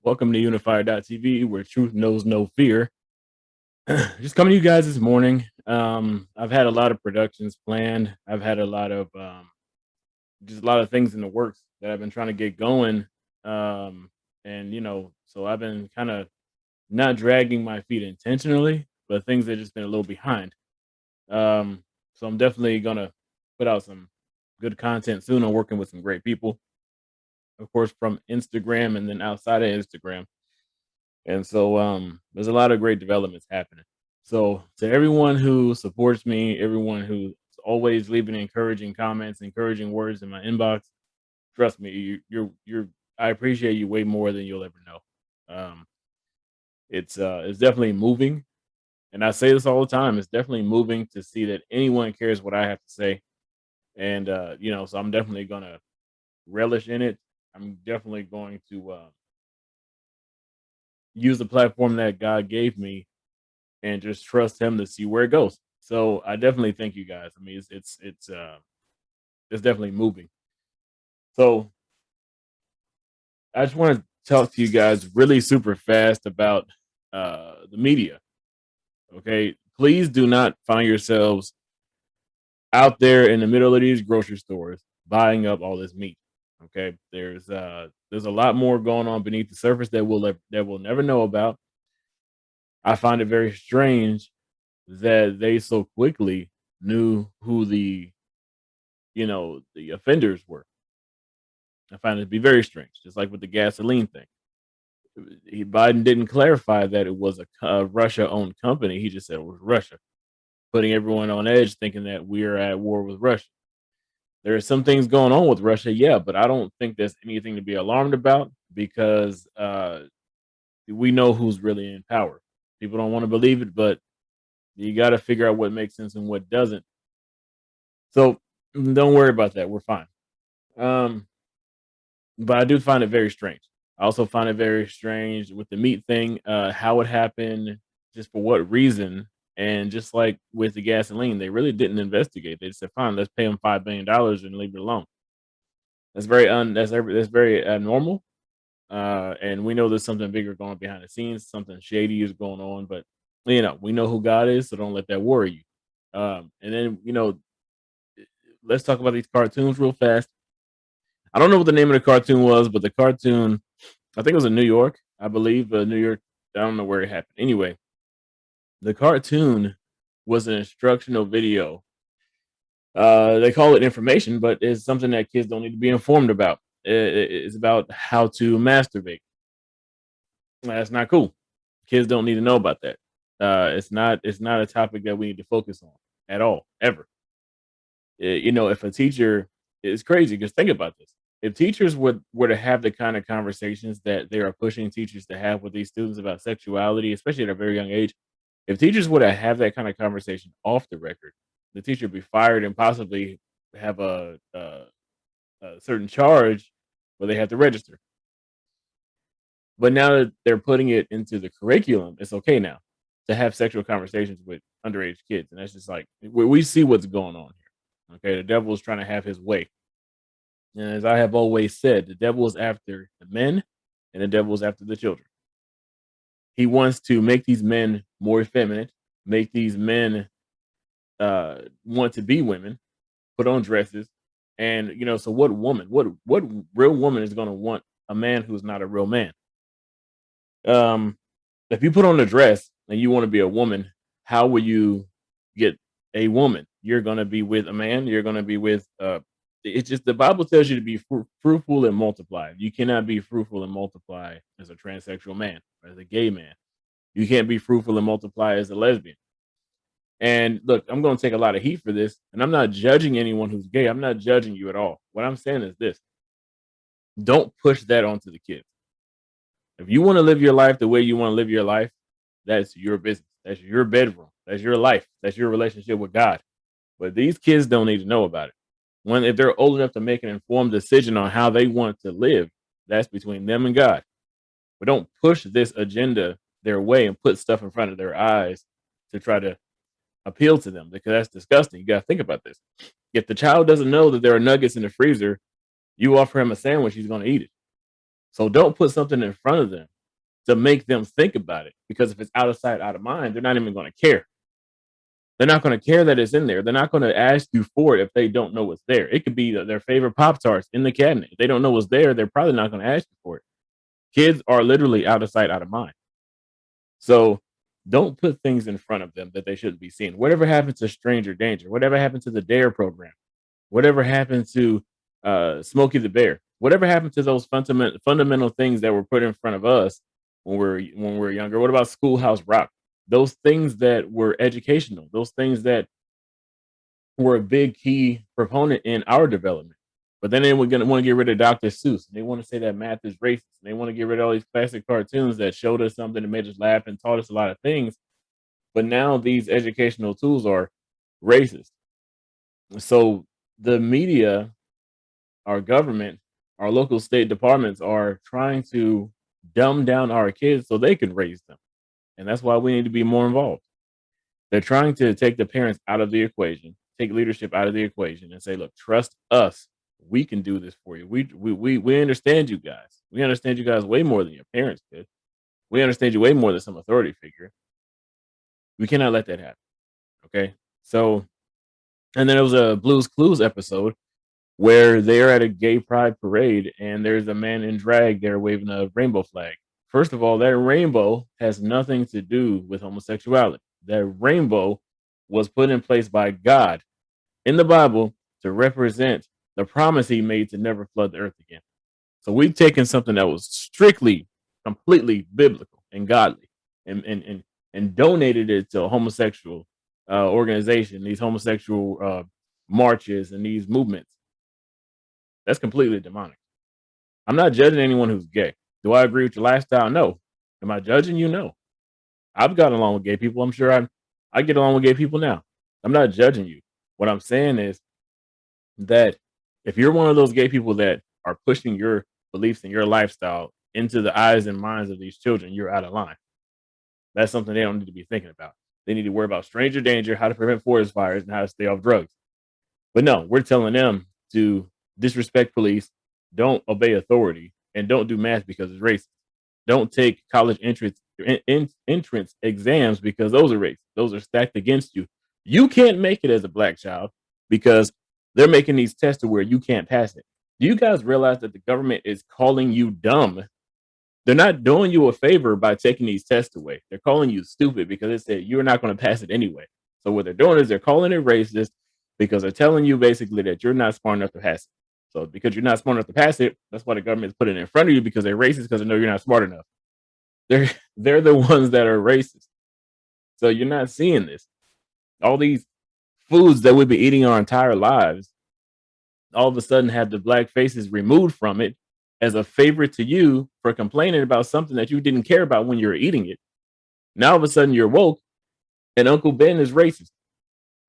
Welcome to Unifier.tv, where truth knows no fear. Just coming to you guys this morning. I've had a lot of productions planned. I've had a lot of just a lot of things in the works that I've been trying to get going. And so I've been kind of not dragging my feet intentionally, but things that just been a little behind. So I'm definitely gonna put out some good content soon. I'm working with some great people, of course, from Instagram and then outside of Instagram. And so there's a lot of great developments happening. So to everyone who supports me, everyone who's always leaving encouraging comments, encouraging words in my inbox, trust me, you're I appreciate you way more than you'll ever know. Um, it's definitely moving, and I say this all the time. It's definitely moving to see that anyone cares what I have to say, and so I'm definitely gonna relish in it. I'm definitely going to use the platform that God gave me and just trust him to see where it goes. So I definitely thank you guys. I mean, it's definitely moving. So I just want to talk to you guys really super fast about the media. Okay, please do not find yourselves out there in the middle of these grocery stores buying up all this meat. Okay, there's a lot more going on beneath the surface that we'll never know about. I find it very strange that they so quickly knew who the offenders were. I find it to be very strange, just like with the gasoline thing. Biden didn't clarify that it was a Russia-owned company. He just said it was Russia, putting everyone on edge, thinking that we're at war with Russia. There are some things going on with Russia, yeah, but I don't think there's anything to be alarmed about because we know who's really in power. People don't want to believe it, but you got to figure out what makes sense and what doesn't. So don't worry about that. We're fine. Um, but I do find it very strange. I also find it very strange with the meat thing, how it happened, just for what reason, and just like with the gasoline, they really didn't investigate. They just said, "Fine, let's pay them $5 billion and leave it alone." That's very normal, and we know there's something bigger going behind the scenes. Something shady is going on, but we know who God is, so don't let that worry you. And then let's talk about these cartoons real fast. I don't know what the name of the cartoon was, but the cartoon, I think it was in New York, I believe. New York, I don't know where it happened. Anyway, the cartoon was an instructional video. They call it information, but it's something that kids don't need to be informed about. It's about how to masturbate. That's not cool. Kids don't need to know about that. It's not a topic that we need to focus on at all, ever. If a teacher it's crazy because think about this. If teachers were to have the kind of conversations that they are pushing teachers to have with these students about sexuality, especially at a very young age, if teachers were to have that kind of conversation off the record, the teacher would be fired and possibly have a certain charge where they have to register. But now that they're putting it into the curriculum, it's okay now to have sexual conversations with underage kids, and that's just like we see what's going on here. Okay, the devil is trying to have his way. And as I have always said, the devil is after the men and the devil is after the children. He wants to make these men more effeminate, make these men want to be women, put on dresses. And so what real woman is gonna want a man who's not a real man? Um if you put on a dress and you want to be a woman, how will you get a woman? You're gonna be with a man, you're gonna be with it's just the Bible tells you to be fruitful and multiply. You cannot be fruitful and multiply as a transsexual man or as a gay man. You can't be fruitful and multiply as a lesbian. And look, I'm going to take a lot of heat for this, and I'm not judging anyone who's gay. I'm not judging you at all. What I'm saying is this: don't push that onto the kids. If you want to live your life the way you want to live your life, that's your business. That's your bedroom. That's your life. That's your relationship with God. But these kids don't need to know about it. When if they're old enough to make an informed decision on how they want to live, that's between them and God. But don't push this agenda their way and put stuff in front of their eyes to try to appeal to them because that's disgusting. You got to think about this. If the child doesn't know that there are nuggets in the freezer, you offer him a sandwich, he's going to eat it. So don't put something in front of them to make them think about it. Because if it's out of sight, out of mind, they're not even going to care. They're not going to care that it's in there. They're not going to ask you for it if they don't know what's there. It could be their favorite Pop Tarts in the cabinet. If they don't know what's there, they're probably not going to ask you for it. Kids are literally out of sight, out of mind. So don't put things in front of them that they shouldn't be seeing. Whatever happened to Stranger Danger? Whatever happened to the Dare program? Whatever happened to Smokey the Bear? Whatever happened to those fundamental things that were put in front of us when we were younger? What about Schoolhouse Rock? Those things that were educational, those things that were a big key proponent in our development. But then they were going to want to get rid of Dr. Seuss. They want to say that math is racist. They want to get rid of all these classic cartoons that showed us something that made us laugh and taught us a lot of things. But now these educational tools are racist. So the media, our government, our local state departments are trying to dumb down our kids so they can raise them. And that's why we need to be more involved. They're trying to take the parents out of the equation, take leadership out of the equation, and say, "Look, trust us. We can do this for you. We understand you guys. We understand you guys way more than your parents did. We understand you way more than some authority figure. We cannot let that happen." Okay. So, and then there was a Blues Clues episode where they're at a gay pride parade and there's a man in drag there waving a rainbow flag. First of all, that rainbow has nothing to do with homosexuality. That rainbow was put in place by God in the Bible to represent the promise he made to never flood the earth again. So we've taken something that was strictly, completely biblical and godly and donated it to a homosexual organization, these homosexual marches and these movements. That's completely demonic. I'm not judging anyone who's gay. Do I agree with your lifestyle? No. Am I judging you? No. I've gotten along with gay people. I'm sure I get along with gay people now. I'm not judging you. What I'm saying is that if you're one of those gay people that are pushing your beliefs and your lifestyle into the eyes and minds of these children, you're out of line. That's something they don't need to be thinking about. They need to worry about stranger danger, how to prevent forest fires, and how to stay off drugs. But no, we're telling them to disrespect police, don't obey authority, and don't do math because it's racist. Don't take college entrance exams because those are racist. Those are stacked against you. You can't make it as a black child because they're making these tests to where you can't pass it. Do you guys realize that the government is calling you dumb? They're not doing you a favor by taking these tests away. They're calling you stupid because they said you're not going to pass it anyway. So what they're doing is they're calling it racist because they're telling you basically that you're not smart enough to pass it. So because you're not smart enough to pass it, that's why the government's putting it in front of you because they're racist because they know you're not smart enough. They're they're the ones that are racist. So you're not seeing this. All these foods that we've been eating our entire lives all of a sudden have the black faces removed from it as a favor to you for complaining about something that you didn't care about when you were eating it. Now all of a sudden you're woke and Uncle Ben is racist.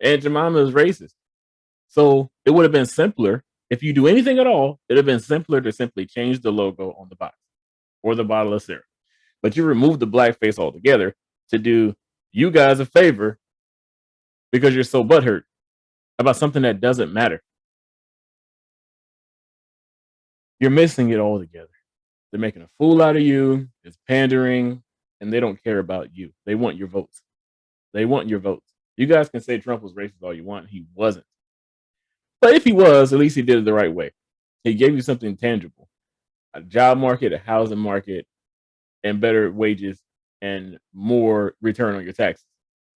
Aunt Jemima is racist. So it would have been simpler if you do anything at all, it'd have been simpler to simply change the logo on the box or the bottle of syrup. But you remove the blackface altogether to do you guys a favor because you're so butthurt about something that doesn't matter. You're missing it all together. They're making a fool out of you. It's pandering, and they don't care about you. They want your votes. They want your votes. You guys can say Trump was racist all you want. He wasn't. But if he was, at least he did it the right way. He gave you something tangible, a job market, a housing market, and better wages and more return on your taxes.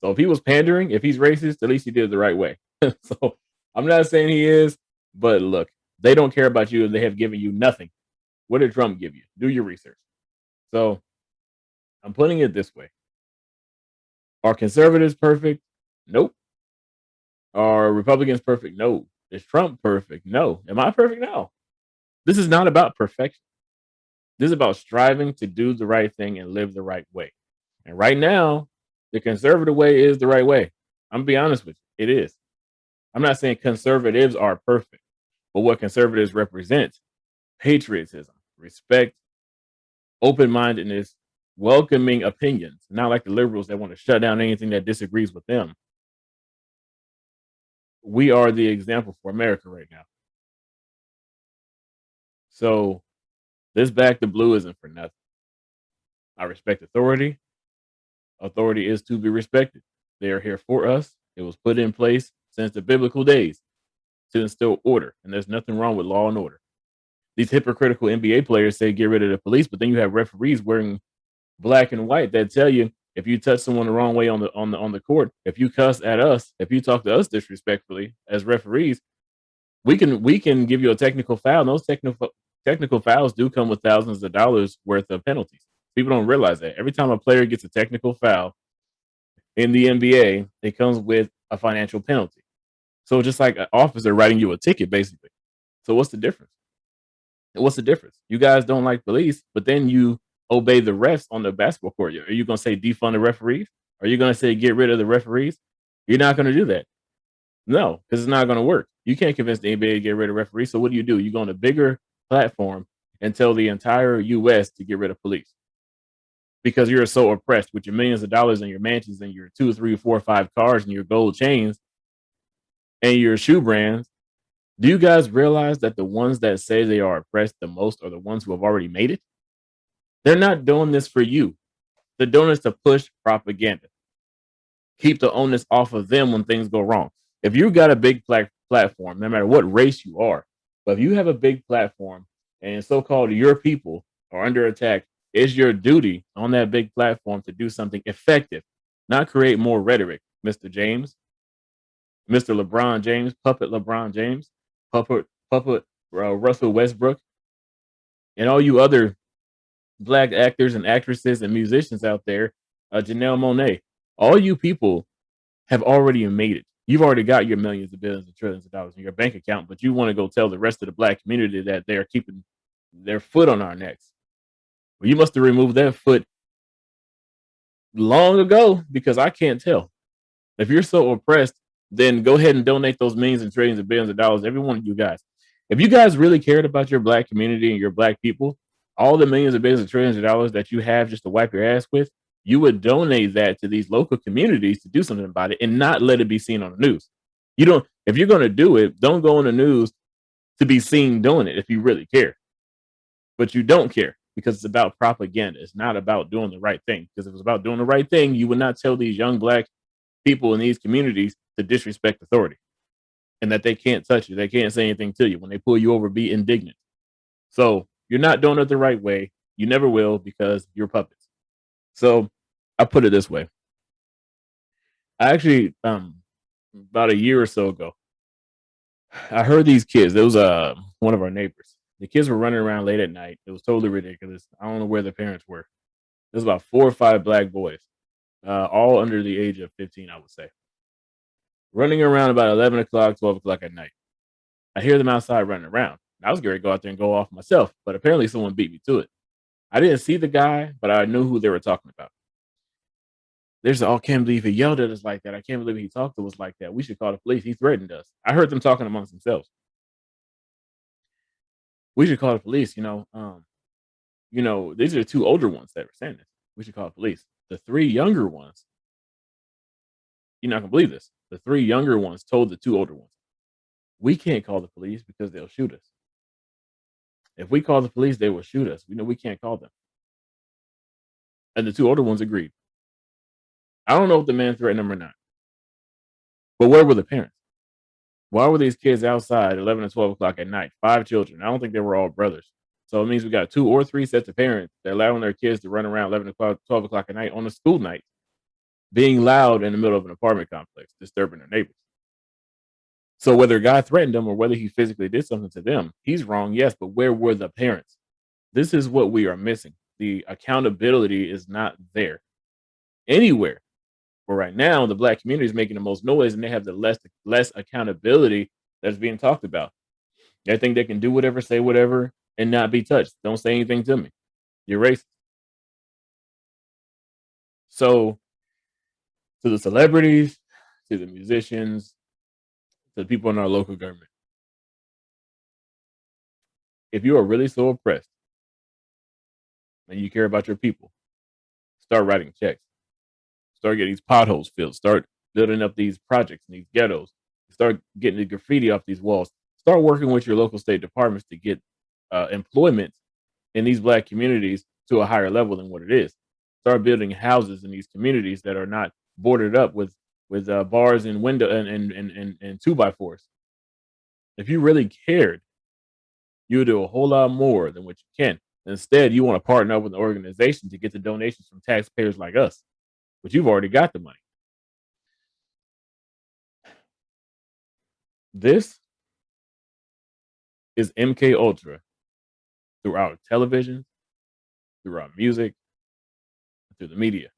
So if he was pandering, if he's racist, at least he did it the right way. So I'm not saying he is, but look, they don't care about you and they have given you nothing. What did Trump give you? Do your research. So I'm putting it this way. Are conservatives perfect? Nope. Are Republicans perfect? No. Is Trump perfect? No. Am I perfect? No. This is not about perfection. This is about striving to do the right thing and live the right way. And right now, the conservative way is the right way. I'm gonna be honest with you. It is. I'm not saying conservatives are perfect, but what conservatives represent, patriotism, respect, open mindedness, welcoming opinions, not like the liberals that want to shut down anything that disagrees with them. We are the example for America right now. So this back to blue isn't for nothing. I respect authority. Authority is to be respected. They are here for us. It was put in place since the biblical days to instill order, and there's nothing wrong with law and order. These hypocritical NBA players say get rid of the police, but then you have referees wearing black and white that tell you if you touch someone the wrong way on the court, if you cuss at us, if you talk to us disrespectfully as referees, we can give you a technical foul. And those technical fouls do come with thousands of dollars worth of penalties. People don't realize that every time a player gets a technical foul in the NBA, it comes with a financial penalty. So just like an officer writing you a ticket, basically. So what's the difference? What's the difference? You guys don't like police, but then you obey the refs on the basketball court. Are you going to say defund the referees? Are you going to say get rid of the referees? You're not going to do that. No, because it's not going to work. You can't convince the NBA to get rid of referees. So what do? You go on a bigger platform and tell the entire U.S. to get rid of police because you're so oppressed with your millions of dollars and your mansions and your 2, 3, 4, 5 cars and your gold chains and your shoe brands. Do you guys realize that the ones that say they are oppressed the most are the ones who have already made it? They're not doing this for you. They're doing this to push propaganda. Keep the onus off of them when things go wrong. If you got a big platform, no matter what race you are, but if you have a big platform and so-called your people are under attack, it's your duty on that big platform to do something effective, not create more rhetoric, Mr. James, Mr. LeBron James, puppet LeBron James, puppet Russell Westbrook, and all you other black actors and actresses and musicians out there, Janelle Monáe, all you people have already made it. You've already got your millions of billions and trillions of dollars in your bank account, but you want to go tell the rest of the black community that they're keeping their foot on our necks. Well, you must have removed that foot long ago because I can't tell. If you're so oppressed, then go ahead and donate those millions and trillions of billions of dollars, every one of you guys. If you guys really cared about your black community and your black people, all the millions of billions and trillions of dollars that you have just to wipe your ass with, you would donate that to these local communities to do something about it and not let it be seen on the news. You don't, if you're going to do it, don't go on the news to be seen doing it if you really care. But you don't care because it's about propaganda. It's not about doing the right thing. Because if it was about doing the right thing, you would not tell these young black people in these communities to disrespect authority and that they can't touch you. They can't say anything to you. When they pull you over, be indignant. So you're not doing it the right way. You never will because you're puppets. So I put it this way. I actually, about a year or so ago, I heard these kids. It was one of our neighbors. The kids were running around late at night. It was totally ridiculous. I don't know where their parents were. There's about 4 or 5 black boys, all under the age of 15, I would say, running around about 11 o'clock, 12 o'clock at night. I hear them outside running around. I was going to go out there and go off myself, but apparently someone beat me to it. I didn't see the guy, but I knew who they were talking about. There's I can't believe he yelled at us like that. I can't believe he talked to us like that. We should call the police. He threatened us. I heard them talking amongst themselves. We should call the police. These are the 2 older ones that were saying this. We should call the police. The 3 younger ones, you're not gonna believe this. The 3 younger ones told the 2 older ones, we can't call the police because they'll shoot us. If we call the police, they will shoot us. We know we can't call them. And the 2 older ones agreed. I don't know if the man threatened them or not. But where were the parents? Why were these kids outside 11 and 12 o'clock at night? 5 children. I don't think they were all brothers. So it means we got 2 or 3 sets of parents that are allowing their kids to run around 11 o'clock, 12 o'clock at night on a school night, being loud in the middle of an apartment complex, disturbing their neighbors. So whether a guy threatened them or whether he physically did something to them, he's wrong, yes, but where were the parents? This is what we are missing. The accountability is not there anywhere. But right now, the black community is making the most noise and they have the less accountability that's being talked about. They think they can do whatever, say whatever, and not be touched. Don't say anything to me. You're racist. So to the celebrities, to the musicians, to the people in our local government, if you are really so oppressed and you care about your people, start writing checks. Start getting these potholes filled. Start building up these projects in these ghettos. Start getting the graffiti off these walls. Start working with your local state departments to get employment in these black communities to a higher level than what it is. Start building houses in these communities that are not boarded up with bars and window and two by fours. If you really cared, you would do a whole lot more than what you can. Instead, you want to partner up with an organization to get the donations from taxpayers like us, but you've already got the money. This is MK Ultra through our television, through our music, through the media.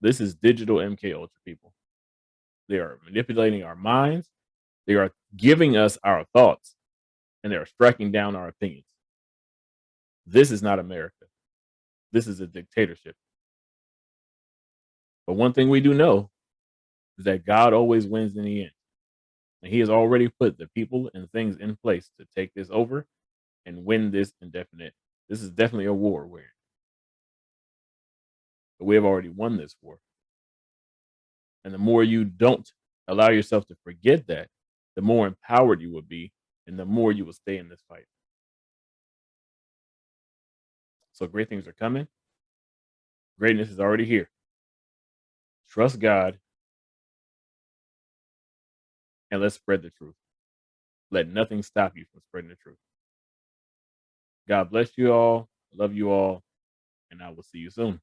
This is digital MK Ultra, people. They are manipulating our minds. They are giving us our thoughts, and they are striking down our opinions. This is not America. This is a dictatorship. But one thing we do know is that God always wins in the end. And he has already put the people and things in place to take this over and win this indefinite. This is definitely a war we're in. But we have already won this war. And the more you don't allow yourself to forget that, the more empowered you will be and the more you will stay in this fight. So great things are coming. Greatness is already here. Trust God and let's spread the truth. Let nothing stop you from spreading the truth. God bless you all. Love you all. And I will see you soon.